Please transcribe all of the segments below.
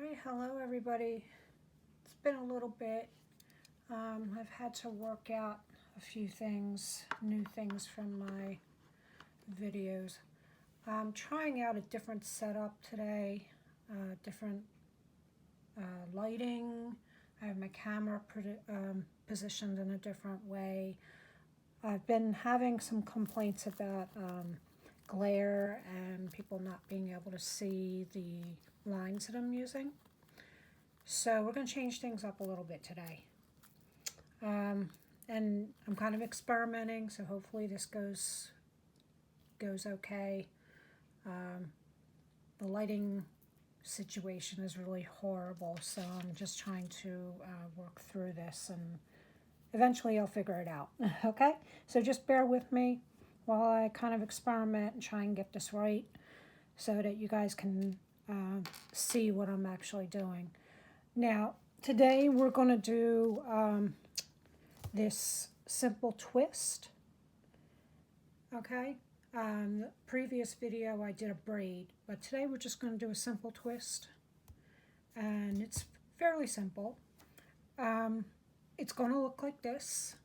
Alright, hello everybody. It's been a little bit. I've had to work out a few things, new things from my videos. I'm trying out a different setup today, different lighting. I have my camera positioned in a different way. I've been having some complaints about glare and people not being able to see the lines that I'm using. So we're going to change things up a little bit today. And I'm kind of experimenting, so hopefully this goes okay. The lighting situation is really horrible, so I'm just trying to work through this, and eventually I'll figure it out. Okay? So just bear with me while I kind of experiment and try and get this right so that you guys can see what I'm actually doing. Now, today we're going to do this simple twist. Okay? The previous video I did a braid, but today we're just going to do a simple twist. And it's fairly simple. It's going to look like this,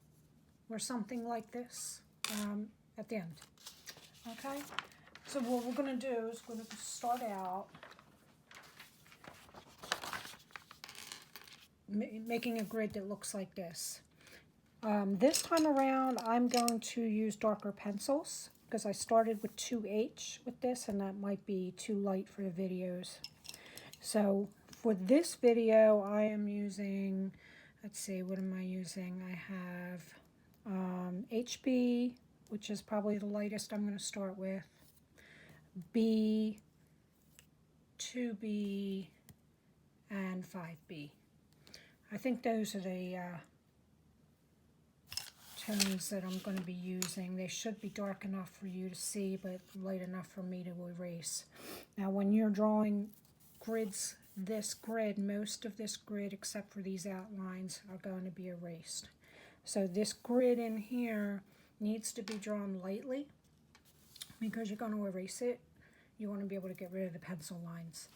or something like this, at the end. Okay? So what we're going to do is we're going to start out making a grid that looks like this. This time around, I'm going to use darker pencils because I started with 2H with this, and that might be too light for the videos. So for this video, I am using, let's see, what am I using? I have HB, which is probably the lightest I'm going to start with, B, 2B, and 5B. I think those are the tones that I'm going to be using. They should be dark enough for you to see, but light enough for me to erase. Now, when you're drawing grids, this grid, most of this grid, except for these outlines, are going to be erased. So this grid in here needs to be drawn lightly because you're going to erase it. You want to be able to get rid of the pencil lines.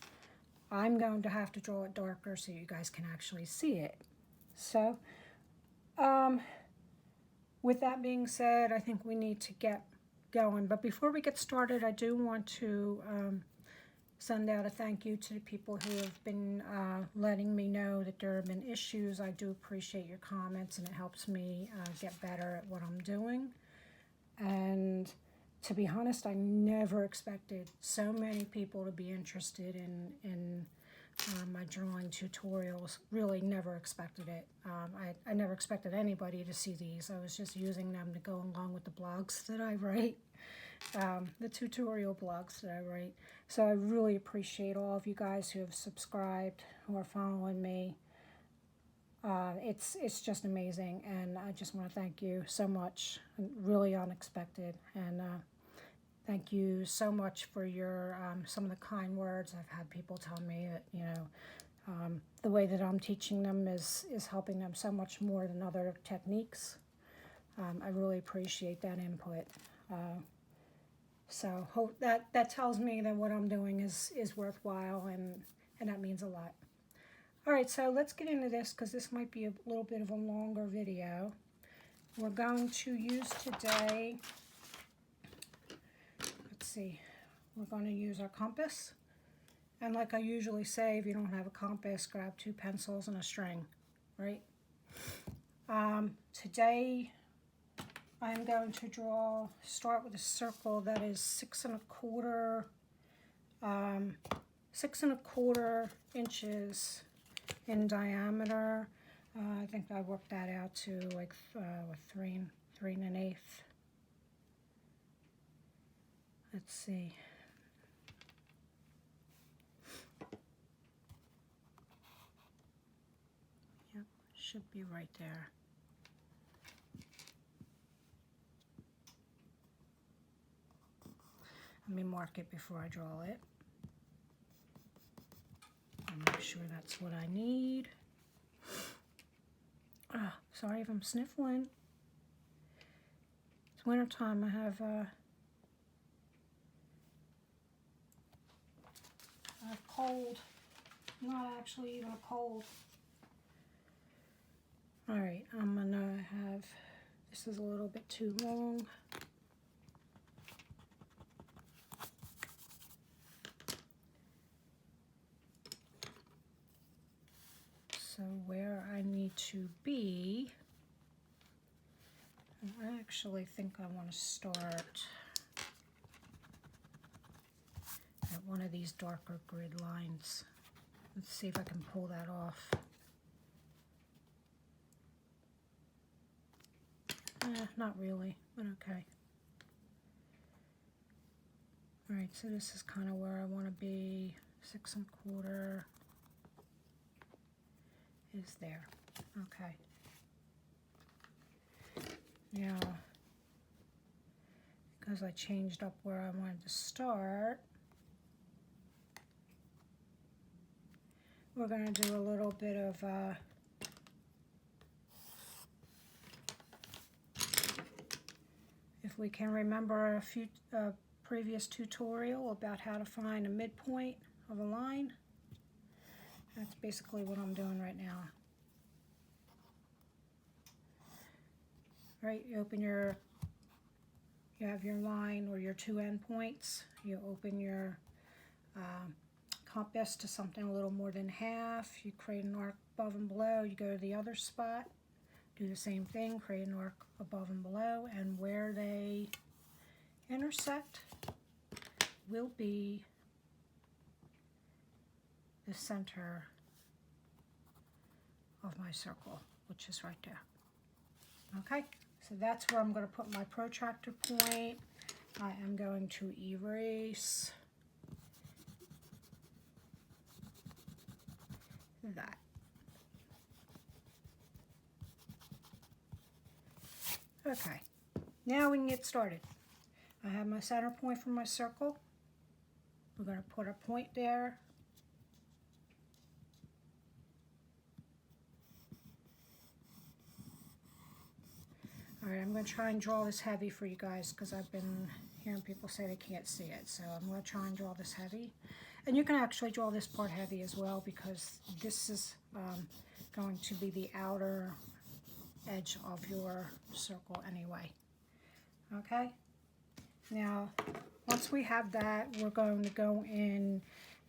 I'm going to have to draw it darker so you guys can actually see it. So, with that being said, I think we need to get going. But before we get started, I do want to send out a thank you to the people who have been letting me know that there have been issues. I do appreciate your comments, and it helps me get better at what I'm doing. And to be honest, I never expected so many people to be interested in my drawing tutorials. Really never expected it. I never expected anybody to see these. I was just using them to go along with the blogs that I write, the tutorial blogs that I write. So I really appreciate all of you guys who have subscribed, who are following me. It's just amazing, and I just want to thank you so much. Really unexpected, and thank you so much for your some of the kind words. I've had people tell me that, you know, the way that I'm teaching them is helping them so much more than other techniques. I really appreciate that input. So hope that tells me that what I'm doing is worthwhile, and that means a lot. All right, so let's get into this because this might be a little bit of a longer video. We're going to use today, let's see, we're going to use our compass. And like I usually say, if you don't have a compass, grab 2 pencils and a string, right? Today, I'm going to start with a circle that is 6 1/4 inches in diameter. I think I worked that out to like 3 1/8. Let's see. Yep, should be right there. Let me mark it before I draw it. I'll make sure that's what I need. Sorry if I'm sniffling. It's winter time. I have cold not actually even cold. All right, I'm gonna have, this is a little bit too long. So where I need to be, I actually think I want to start at one of these darker grid lines. Let's see if I can pull that off. Not really, but okay. All right, so this is kind of where I want to be. 6 1/4 is there. Okay. Now, because I changed up where I wanted to start, we're going to do a little bit of if we can remember a previous tutorial about how to find a midpoint of a line, that's basically what I'm doing right now. Right, you have your line or your 2 endpoints. You open your compass to something a little more than half. You create an arc above and below. You go to the other spot, do the same thing, create an arc above and below, and where they intersect will be the center of my circle, which is right there. Okay, so that's where I'm going to put my protractor point. I am going to erase that. Okay, now we can get started. I have my center point for my circle. We're going to put a point there. All right, I'm going to try and draw this heavy for you guys because I've been hearing people say they can't see it. So I'm going to try and draw this heavy. And you can actually draw this part heavy as well because this is going to be the outer edge of your circle anyway. Okay? Now, once we have that, we're going to go in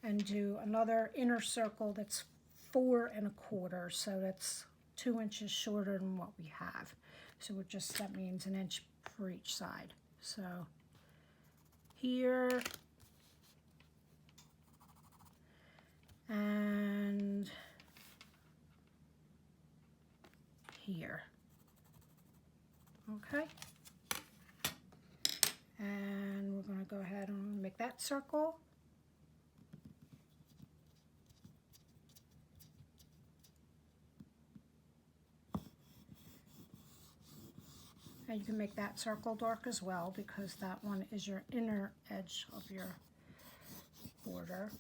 and do another inner circle that's 4 1/4. So that's 2 inches shorter than what we have. So that means 1 inch for each side. So here and here. Okay. And we're going to go ahead and make that circle. And you can make that circle dark as well because that one is your inner edge of your border.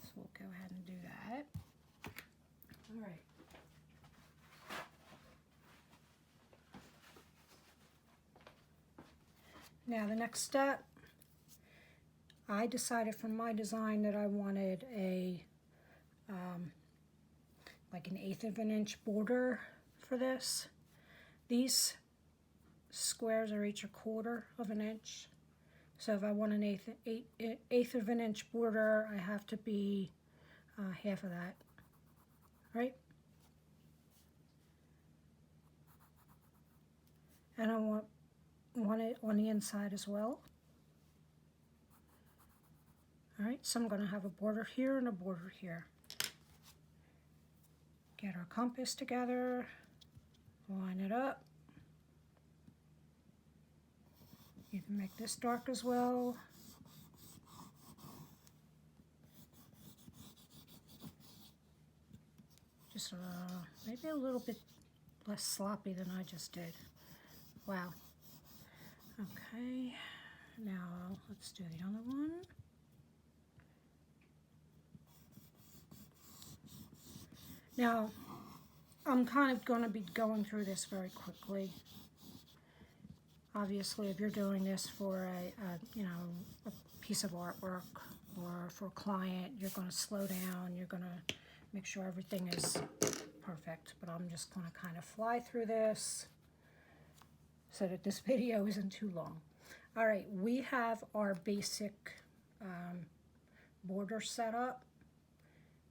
So we'll go ahead and do that. All right. Now the next step, I decided from my design that I wanted a like an 1/8 of an inch border for this. These squares are each 1/4 of an inch. So if I want an eighth of an inch border, I have to be half of that, right? And I want it on the inside as well. All right, so I'm going to have a border here and a border here. Get our compass together, line it up. You can make this dark as well. Just maybe a little bit less sloppy than I just did. Wow. Okay, now let's do the other one. Now, I'm kind of going to be going through this very quickly. Obviously, if you're doing this for a piece of artwork or for a client, you're going to slow down. You're going to make sure everything is perfect. But I'm just going to kind of fly through this so that this video isn't too long. All right, we have our basic border set up.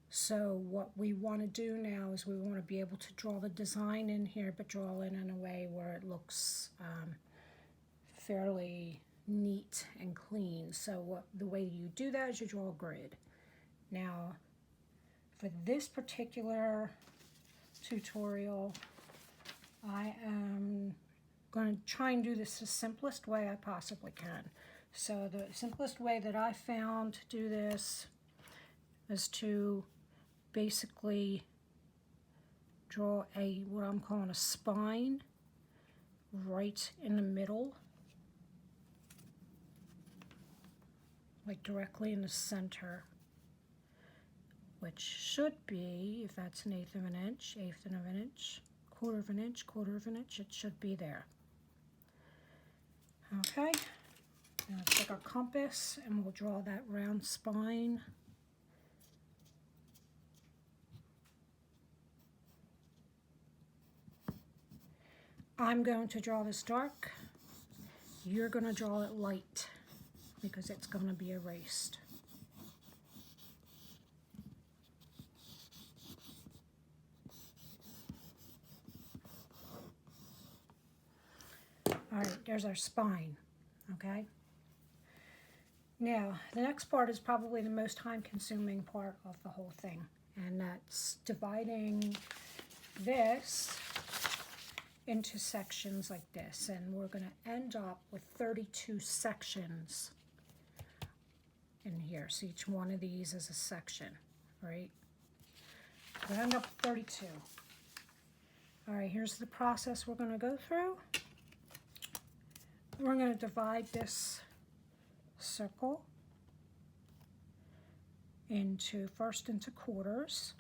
So what we want to do now is we want to be able to draw the design in here, but draw it in a way where it looks fairly neat and clean. So the way you do that is you draw a grid. Now, for this particular tutorial, I am going to try and do this the simplest way I possibly can. So the simplest way that I found to do this is to basically draw what I'm calling a spine right in the middle, like directly in the center, which should be, if that's an eighth of an inch, quarter of an inch, it should be there. Okay, now let's take our compass and we'll draw that round spine. I'm going to draw this dark. You're going to draw it light because it's going to be erased. All right, there's our spine, okay? Now, the next part is probably the most time-consuming part of the whole thing, and that's dividing this into sections like this, and we're going to end up with 32 sections in here. So each one of these is a section, right? We'll end up with 32. All right, here's the process we're going to go through. We're going to divide this circle first into quarters.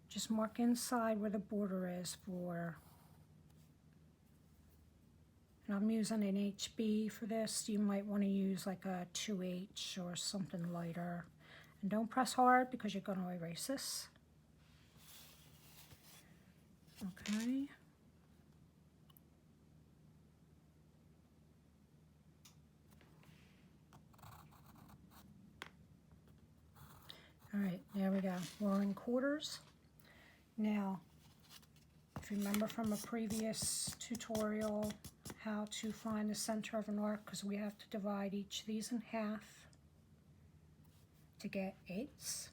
Just mark inside where the border is and I'm using an HB for this. You might want to use like a 2H or something lighter. And don't press hard because you're going to erase this. Okay. All right, there we go. We're in quarters. Now, if you remember from a previous tutorial how to find the center of an arc, because we have to divide each of these in half to get eighths.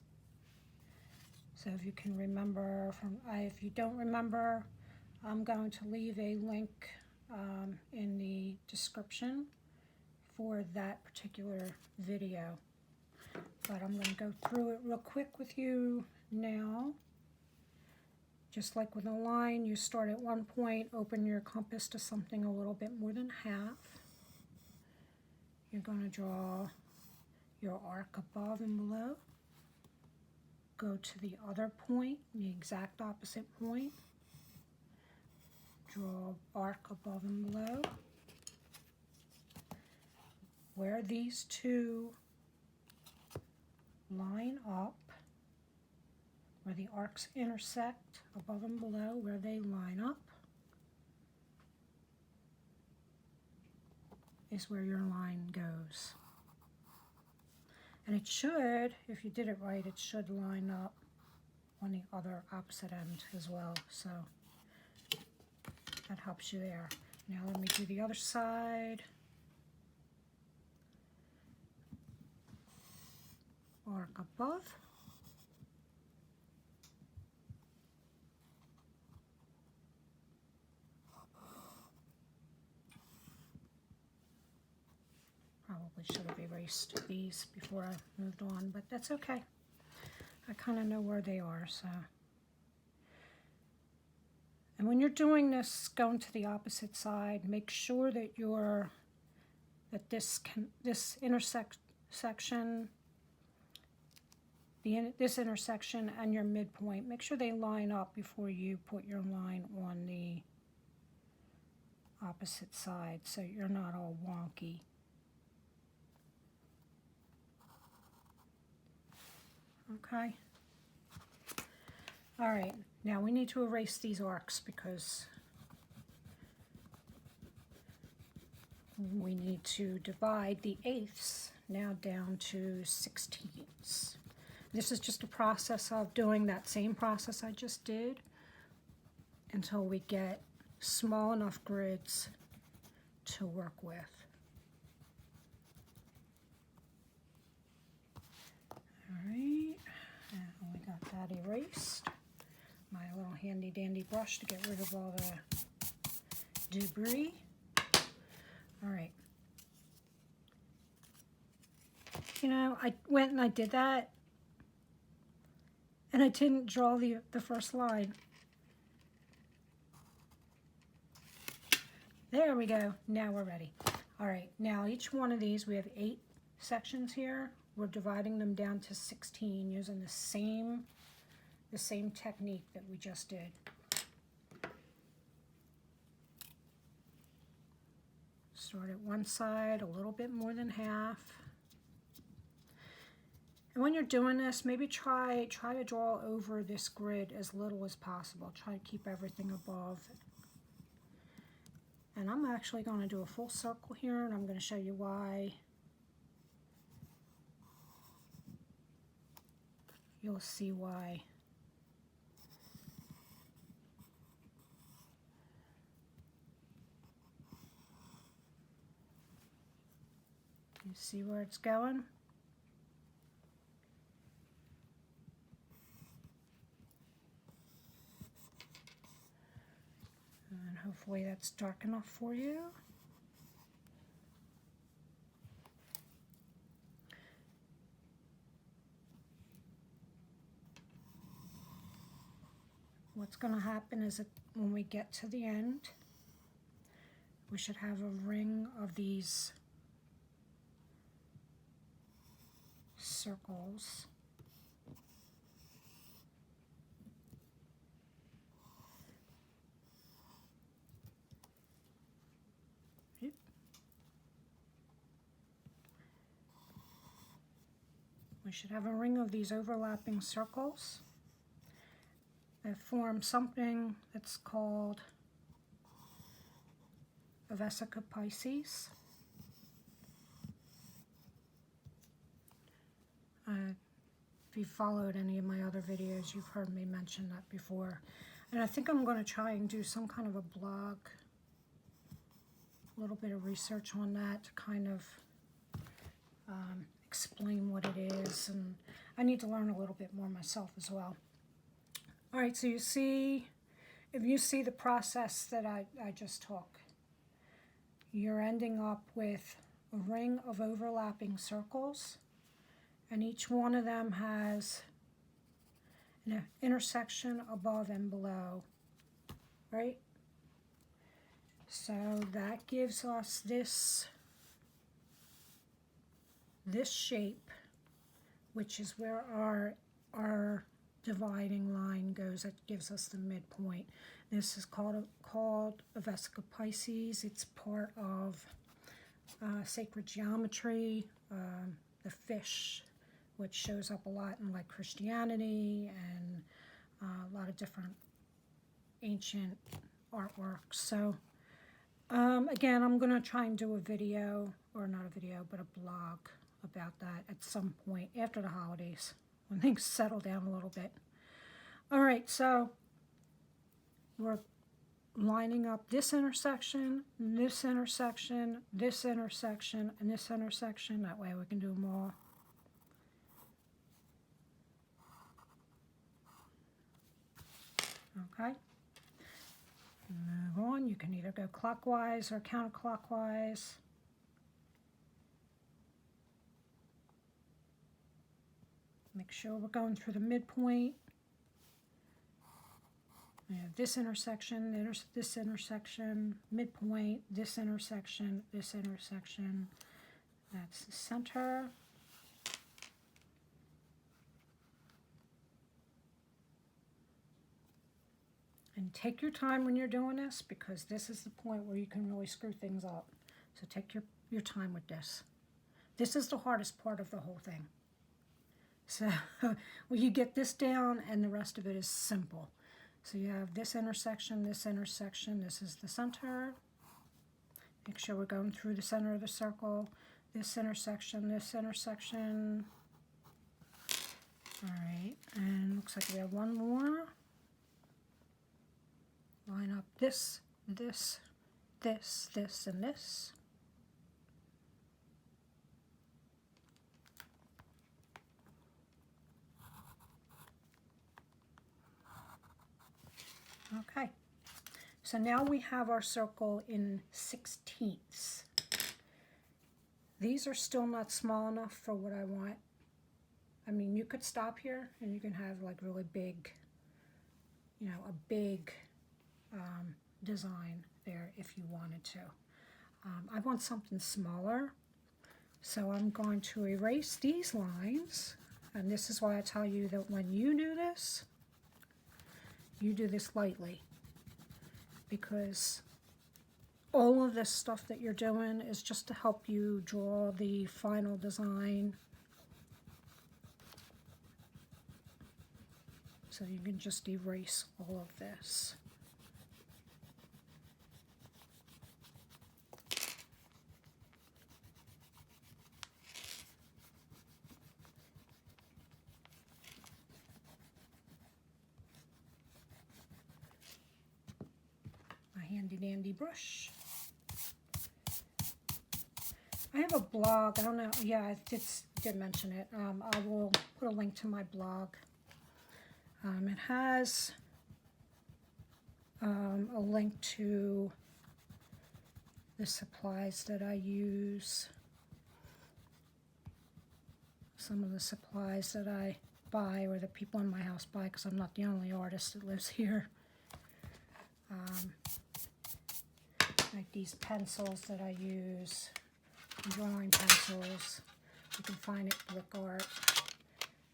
So if you can remember if you don't remember, I'm going to leave a link in the description for that particular video. But I'm going to go through it real quick with you now. Just like with a line, you start at one point, open your compass to something a little bit more than half. You're going to draw your arc above and below. Go to the other point, the exact opposite point. Draw arc above and below. Where these two line up, where the arcs intersect above and below, where they line up, is where your line goes. And it should, if you did it right, it should line up on the other opposite end as well. So that helps you there. Now let me do the other side. Arc above. Probably should have erased these before I moved on, but that's okay. I kind of know where they are, so. And when you're doing this, going to the opposite side, make sure that this intersection and your midpoint, make sure they line up before you put your line on the opposite side so you're not all wonky. Okay. All right, now we need to erase these arcs because we need to divide the eighths now down to 16ths. This is just a process of doing that same process I just did until we get small enough grids to work with. All right, and we got that erased. My little handy dandy brush to get rid of all the debris. All right. You know, I went and I did that, and I didn't draw the first line. There we go. Now we're ready. All right. Now each one of these, we have 8 sections here. We're dividing them down to 16 using the same technique that we just did. Start at one side, a little bit more than half. And when you're doing this, maybe try to draw over this grid as little as possible. Try to keep everything above. And I'm actually going to do a full circle here, and I'm going to show you why. You'll see why. You see where it's going? And hopefully that's dark enough for you. What's going to happen is that when we get to the end, we should have a ring of these circles. We should have a ring of these overlapping circles that form something that's called a vesica Pisces. If you've followed any of my other videos, you've heard me mention that before. And I think I'm going to try and do some kind of a blog, a little bit of research on that to kind of explain what it is. And I need to learn a little bit more myself as well. All right, so you see, if you see the process that I just took, you're ending up with a ring of overlapping circles, and each one of them has an intersection above and below, right? So that gives us this shape, which is where our dividing line goes. That gives us the midpoint. This is called a vesica Pisces. It's part of sacred geometry, the fish, which shows up a lot in like Christianity and a lot of different ancient artworks. So again, I'm going to try and do a video, or not a video, but a blog about that at some point after the holidays, when things settle down a little bit. All right, so we're lining up this intersection, this intersection, this intersection, and this intersection. That way we can do them all. Okay. Move on. You can either go clockwise or counterclockwise. Make sure we're going through the midpoint. We have this intersection, this intersection, midpoint, this intersection, this intersection. That's the center. And take your time when you're doing this, because this is the point where you can really screw things up. So take your time with this. This is the hardest part of the whole thing. So well, you get this down and the rest of it is simple. So you have this intersection, this is the center. Make sure we're going through the center of the circle. This intersection. All right, and looks like we have one more. Line up this, and this. Okay, so now we have our circle in 16ths. These are still not small enough for what I want. I mean, you could stop here and you can have like really big, you know, a big design there if you wanted to. I want something smaller, so I'm going to erase these lines, and this is why I tell you that when you do this, you do this lightly, because all of this stuff that you're doing is just to help you draw the final design. So you can just erase all of this. My handy dandy brush. I have a blog. I don't know. Yeah, I did mention it. I will put a link to my blog. It has a link to the supplies that I use, some of the supplies that I buy or that people in my house buy, because I'm not the only artist that lives here. Like these pencils that I use, drawing pencils. You can find it at Brick Art.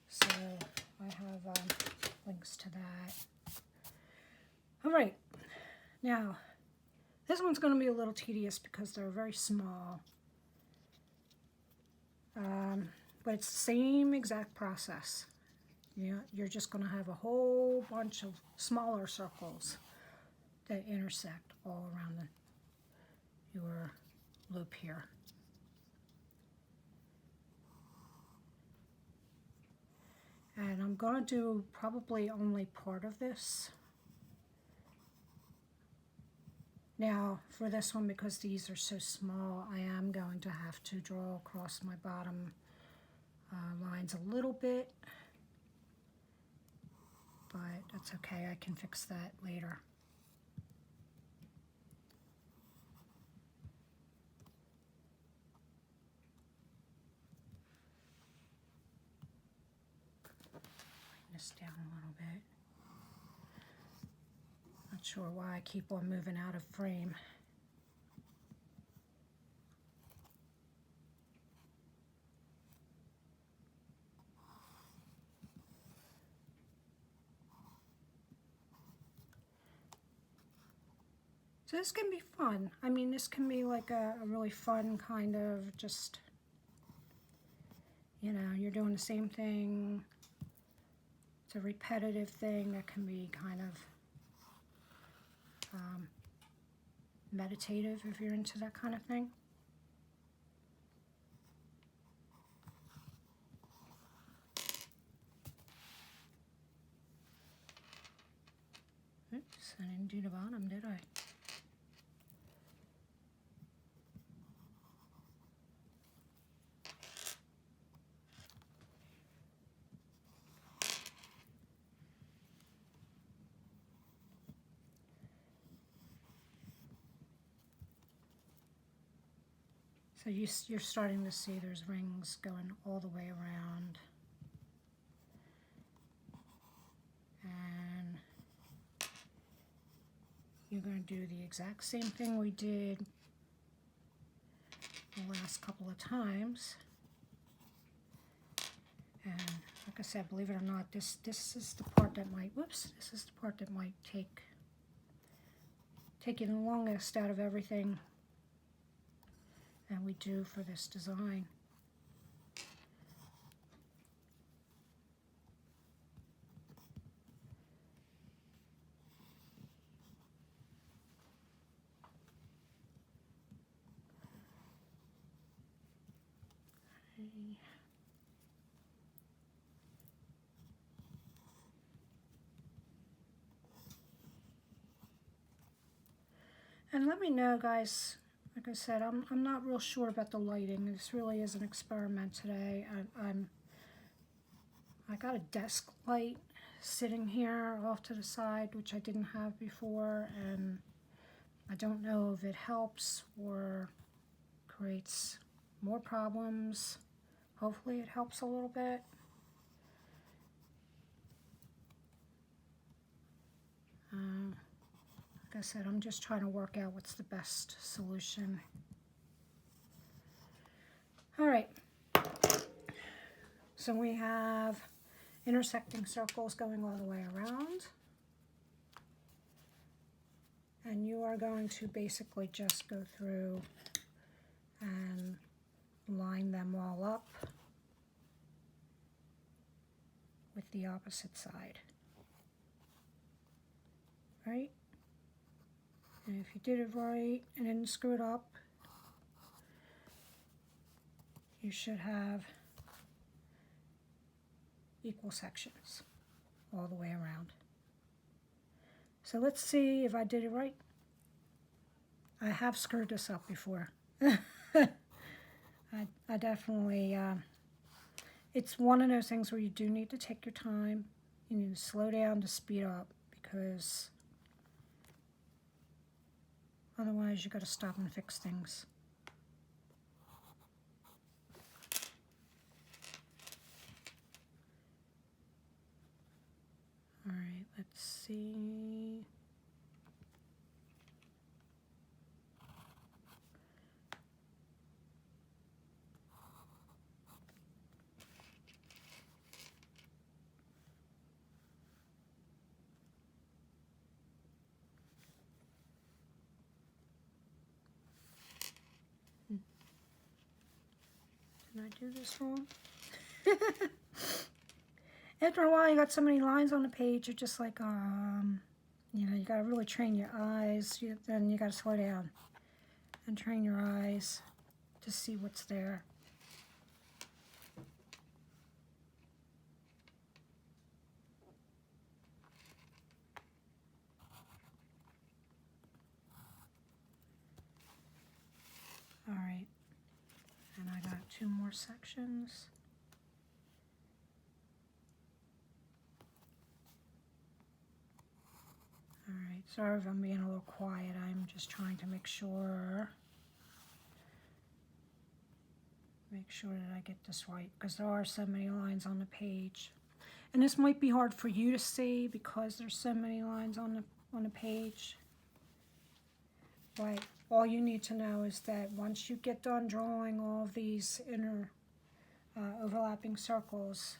So I have links to that. All right, now this one's going to be a little tedious because they're very small, but it's the same exact process. You're just going to have a whole bunch of smaller circles that intersect all around your loop here. And I'm going to do probably only part of this. Now, for this one, because these are so small, I am going to have to draw across my bottom lines a little bit. But that's okay, I can fix that later. This down a little bit. Not sure why I keep on moving out of frame. So this can be fun. I mean, this can be like a really fun kind of just, you know, you're doing the same thing. It's a repetitive thing that can be kind of meditative if you're into that kind of thing. Oops, I didn't do the bottom, did I? So you're starting to see there's rings going all the way around. And you're going to do the exact same thing we did the last couple of times. And like I said, believe it or not, this is the part that might, whoops, this is the part that might take taking the longest out of everything that we do for this design. Okay. And let me know, guys, like I said, I'm not real sure about the lighting. This really is an experiment today. I got a desk light sitting here off to the side, which I didn't have before, and I don't know if it helps or creates more problems. Hopefully it helps a little bit. Like I said, I'm just trying to work out what's the best solution. All right, so we have intersecting circles going all the way around. And you are going to basically just go through and line them all up with the opposite side. Right? And if you did it right and didn't screw it up, you should have equal sections all the way around. So let's see if I did it right. I have screwed this up before. I definitely, it's one of those things where you do need to take your time. You need to slow down to speed up, because otherwise you got to stop and fix things. All right, let's see. Did I do this wrong? After a while, you got so many lines on the page, you're just like, you know, you got to really train your eyes. Then you got to slow down and train your eyes to see what's there. All right, and I got 2 more sections. All right, sorry if I'm being a little quiet. I'm just trying to make sure that I get this right, because there are so many lines on the page. And this might be hard for you to see because there's so many lines on the page. But all you need to know is that once you get done drawing all of these inner overlapping circles,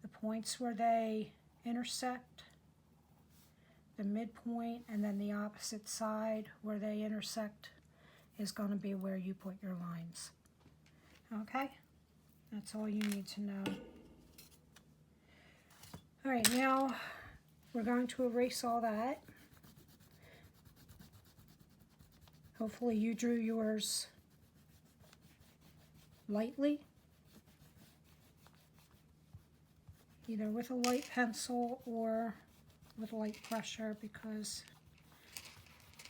the points where they intersect, the midpoint, and then the opposite side where they intersect is going to be where you put your lines. Okay? That's all you need to know. All right, now we're going to erase all that. Hopefully you drew yours lightly, either with a light pencil or with light pressure, because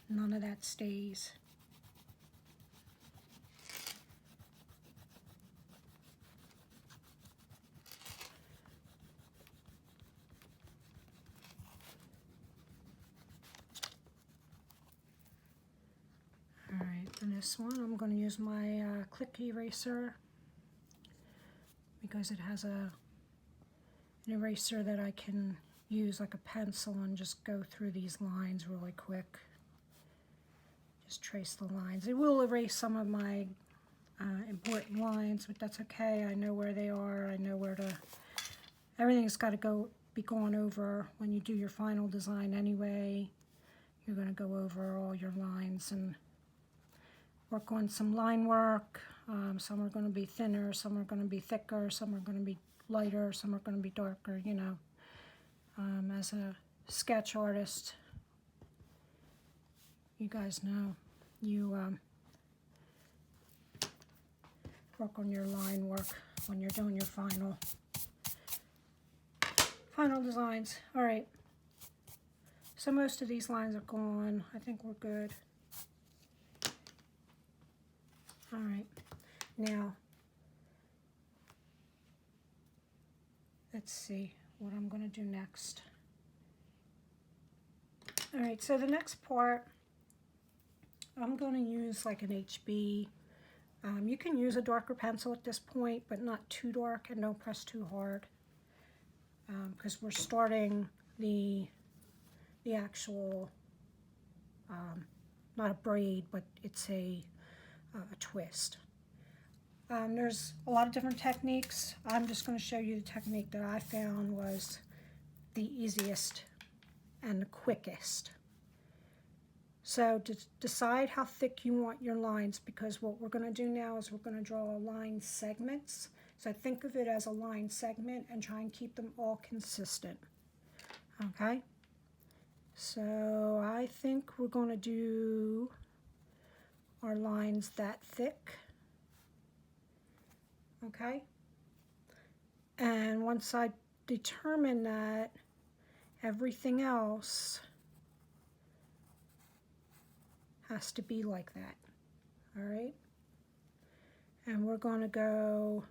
none of that stays. All right, for this one, I'm going to use my click eraser, because it has an eraser that I can use like a pencil and just go through these lines really quick. Just trace the lines. It will erase some of my important lines, but that's okay. I know where they are. I know where to... Everything's got to be gone over when you do your final design anyway. you're going to go over all your lines and work on some line work. Some are going to be thinner, some are going to be thicker, some are going to be lighter, some are going to be darker, you know. As a sketch artist, you guys know, you work on your line work when you're doing your final designs. All right, so most of these lines are gone. I think we're good. All right, now let's see what I'm going to do next. All right, so the next part, I'm going to use like an HB. You can use a darker pencil at this point, but not too dark, and don't press too hard, because we're starting the actual, not a braid, but it's a twist. There's a lot of different techniques. I'm just going to show you the technique that I found was the easiest and the quickest. So decide how thick you want your lines, because what we're going to do now is we're going to draw line segments. So think of it as a line segment and try and keep them all consistent. Okay? So I think we're going to do our lines that thick. Okay? And once I determine that, everything else has to be like that. All right? And we're going to go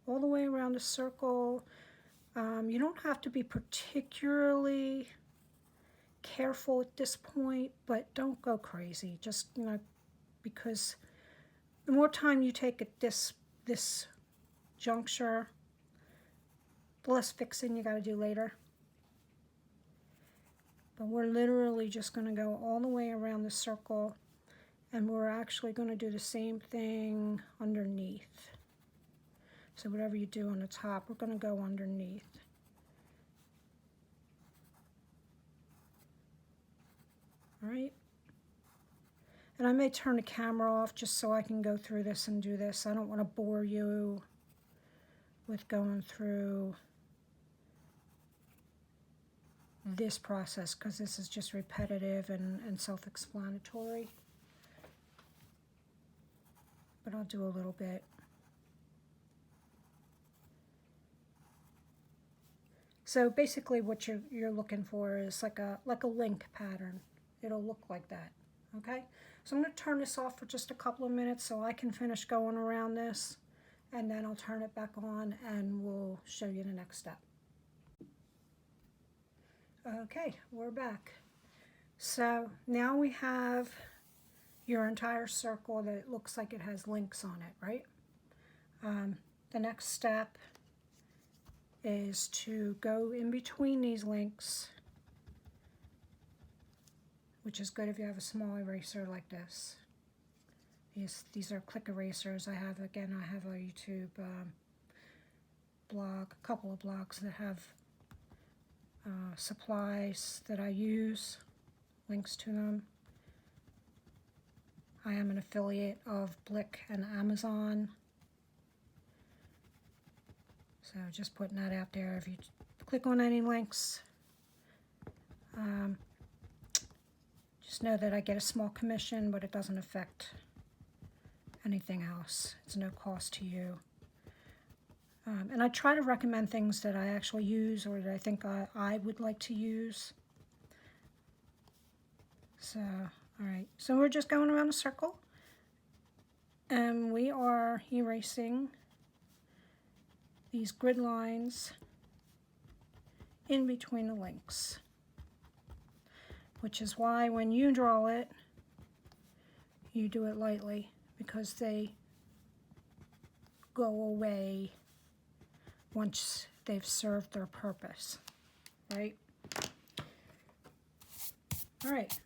all the way around the circle. You don't have to be particularly careful at this point, but don't go crazy. Just, you know, because the more time you take at this juncture, the less fixing you got to do later. But we're literally just going to go all the way around the circle, and we're actually going to do the same thing underneath. So whatever you do on the top, we're going to go underneath. All right? And I may turn the camera off just so I can go through this and do this. I don't want to bore you with going through this process, because this is just repetitive and self-explanatory. But I'll do a little bit. So basically what you're looking for is like a link pattern. It'll look like that, okay? So I'm going to turn this off for just a couple of minutes so I can finish going around this, and then I'll turn it back on and we'll show you the next step. Okay, we're back. So now we have your entire circle that looks like it has links on it, right? The next step is to go in between these links, which is good if you have a small eraser like this. These are click erasers. I have a YouTube blog, a couple of blogs that have supplies that I use, links to them. I am an affiliate of Blick and Amazon. So just putting that out there. If you click on any links, just know that I get a small commission, but it doesn't affect anything else. It's no cost to you. And I try to recommend things that I actually use or that I think I would like to use. So, all right. So we're just going around a circle, and we are erasing these grid lines in between the links, which is why when you draw it, you do it lightly, because they go away once they've served their purpose, right? All right,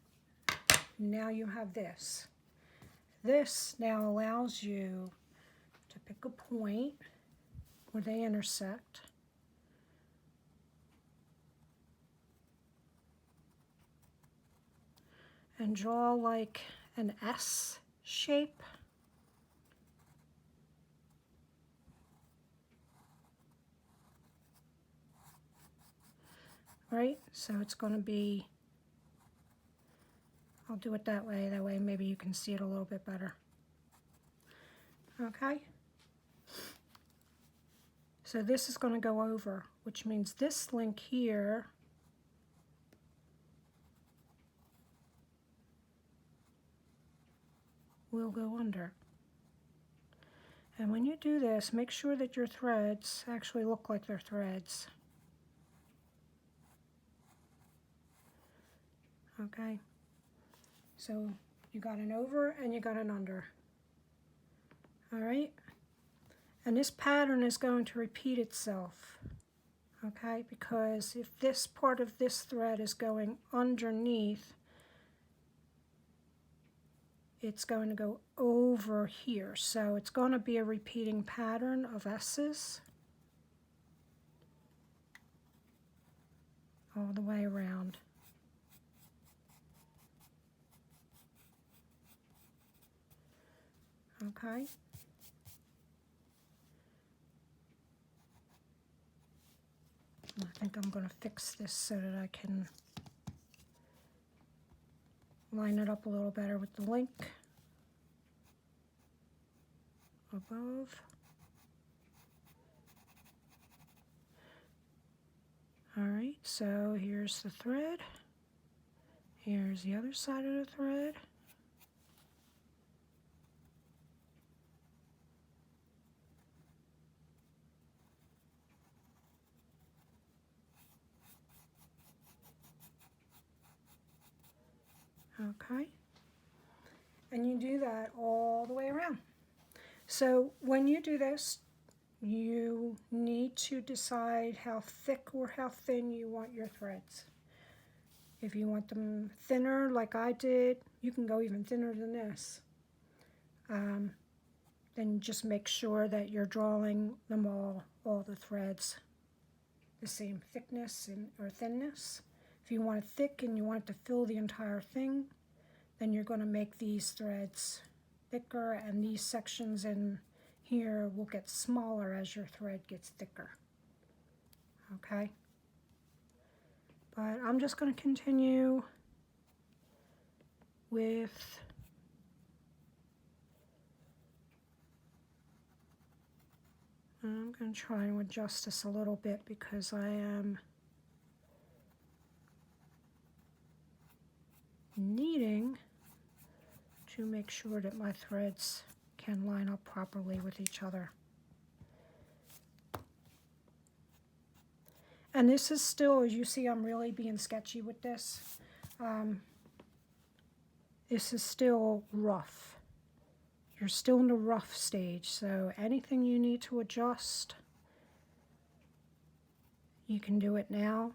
now you have this. This now allows you to pick a point where they intersect. and draw like an S shape. Right, so it's going to be, I'll do it that way maybe you can see it a little bit better. Okay, so this is going to go over, which means this link here will go under. And when you do this, make sure that your threads actually look like they're threads. Okay, so you got an over and you got an under. All right, and this pattern is going to repeat itself. Okay, because if this part of this thread is going underneath, it's going to go over here. So it's going to be a repeating pattern of S's all the way around. Okay. I think I'm going to fix this so that I can line it up a little better with the link above. All right, so here's the thread. Here's the other side of the thread. Okay, and you do that all the way around. So when you do this, you need to decide how thick or how thin you want your threads. If you want them thinner like I did, you can go even thinner than this. Then just make sure that you're drawing them all the threads the same thickness or thinness. If you want it thick and you want it to fill the entire thing, then you're going to make these threads thicker, and these sections in here will get smaller as your thread gets thicker. Okay? But I'm just going to continue with I'm going to try and adjust this a little bit because I am needing to make sure that my threads can line up properly with each other. And this is still, as you see, I'm really being sketchy with this. This is still rough. You're still in the rough stage, so anything you need to adjust, you can do it now.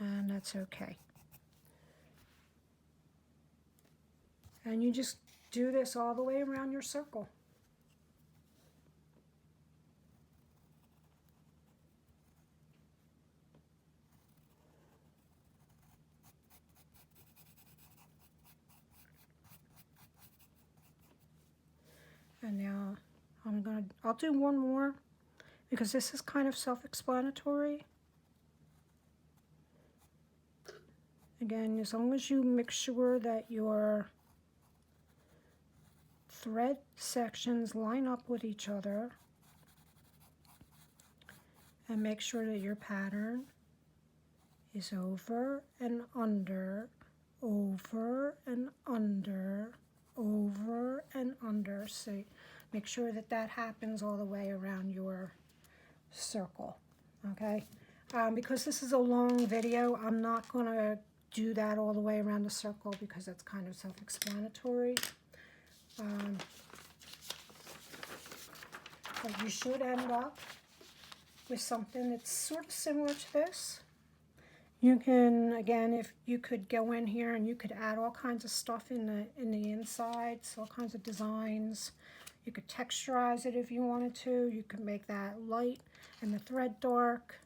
And that's okay. And you just do this all the way around your circle. And now I'll do one more because this is kind of self-explanatory. Again, as long as you make sure that your thread sections line up with each other and make sure that your pattern is over and under, over and under, over and under. So make sure that that happens all the way around your circle, okay? Because this is a long video, I'm not going to do that all the way around the circle because that's kind of self-explanatory. But you should end up with something that's sort of similar to this. You can, again, if you could go in here and you could add all kinds of stuff in the insides, all kinds of designs. You could texturize it if you wanted to. You could make that light and the thread dark.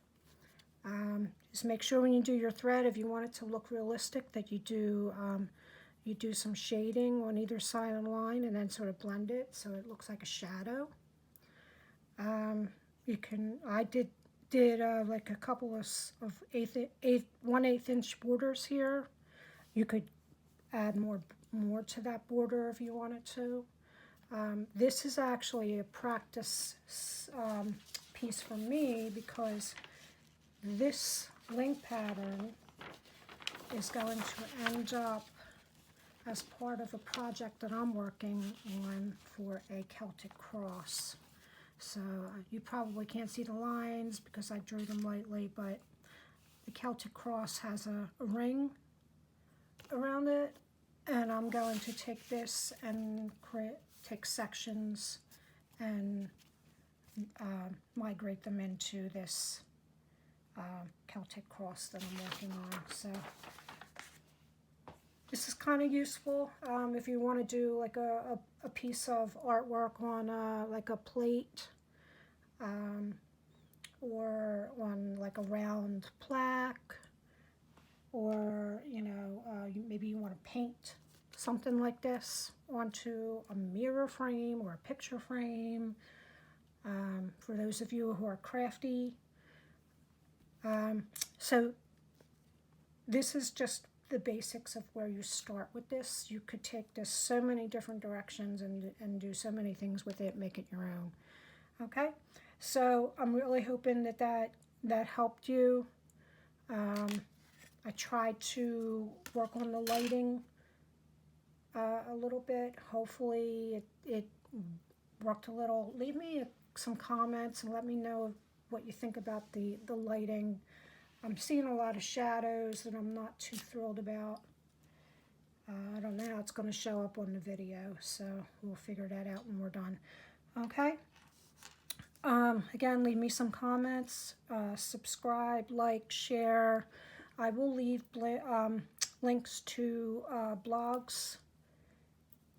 Just make sure when you do your thread, if you want it to look realistic, that you do some shading on either side of the line and then sort of blend it so it looks like a shadow. I did like a couple of 1/8 inch borders here. You could add more to that border if you wanted to. This is actually a practice piece for me because this link pattern is going to end up as part of a project that I'm working on for a Celtic cross. So you probably can't see the lines because I drew them lightly, but the Celtic cross has a ring around it, and I'm going to take this and take sections and migrate them into this Celtic cross that I'm working on. So this is kind of useful if you want to do like a piece of artwork on like a plate or on like a round plaque, or maybe you want to paint something like this onto a mirror frame or a picture frame. For those of you who are crafty. So this is just the basics of where you start with this. You could take this so many different directions and do so many things with it, make it your own. Okay, so I'm really hoping that helped you. I tried to work on the lighting a little bit. Hopefully it worked a little. Leave me some comments and let me know what you think about the lighting. I'm seeing a lot of shadows that I'm not too thrilled about. I don't know how it's going to show up on the video, so we'll figure that out when we're done. Okay. Again, leave me some comments. Subscribe, like, share. I will leave links to blogs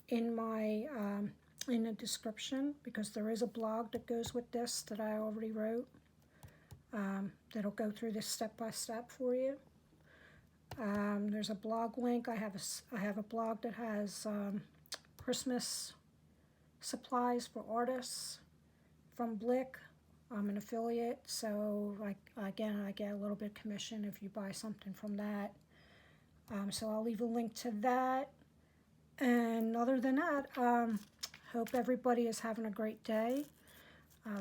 in my in the description, because there is a blog that goes with this that I already wrote. That'll go through this step by step for you. There's a blog link. I have a blog that has Christmas supplies for artists from Blick. I'm an affiliate, so again, I get a little bit of commission if you buy something from that. So I'll leave a link to that. And other than that, hope everybody is having a great day.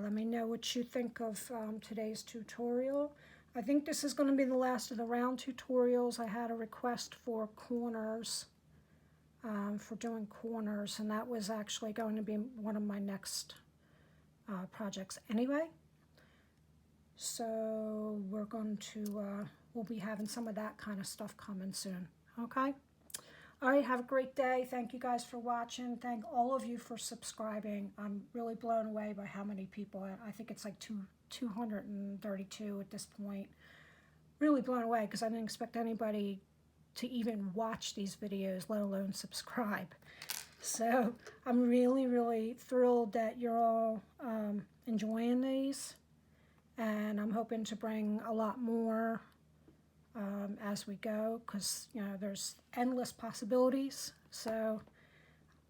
Let me know what you think of today's tutorial. I think this is going to be the last of the round tutorials. I had a request for corners, for doing corners, and that was actually going to be one of my next projects anyway. So we're going to, we'll be having some of that kind of stuff coming soon. Okay? All right, have a great day. Thank you guys for watching. Thank all of you for subscribing. I'm really blown away by how many people. I think it's like 232 at this point. Really blown away because I didn't expect anybody to even watch these videos, let alone subscribe. So I'm really, really thrilled that you're all enjoying these. And I'm hoping to bring a lot more as we go, because there's endless possibilities. So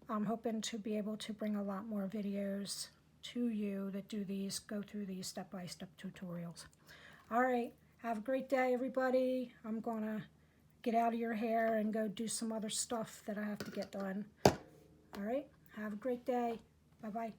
I'm hoping to be able to bring a lot more videos to you that go through these step-by-step tutorials. All right, have a great day, everybody. I'm gonna get out of your hair and go do some other stuff that I have to get done. All right, have a great day. Bye-bye.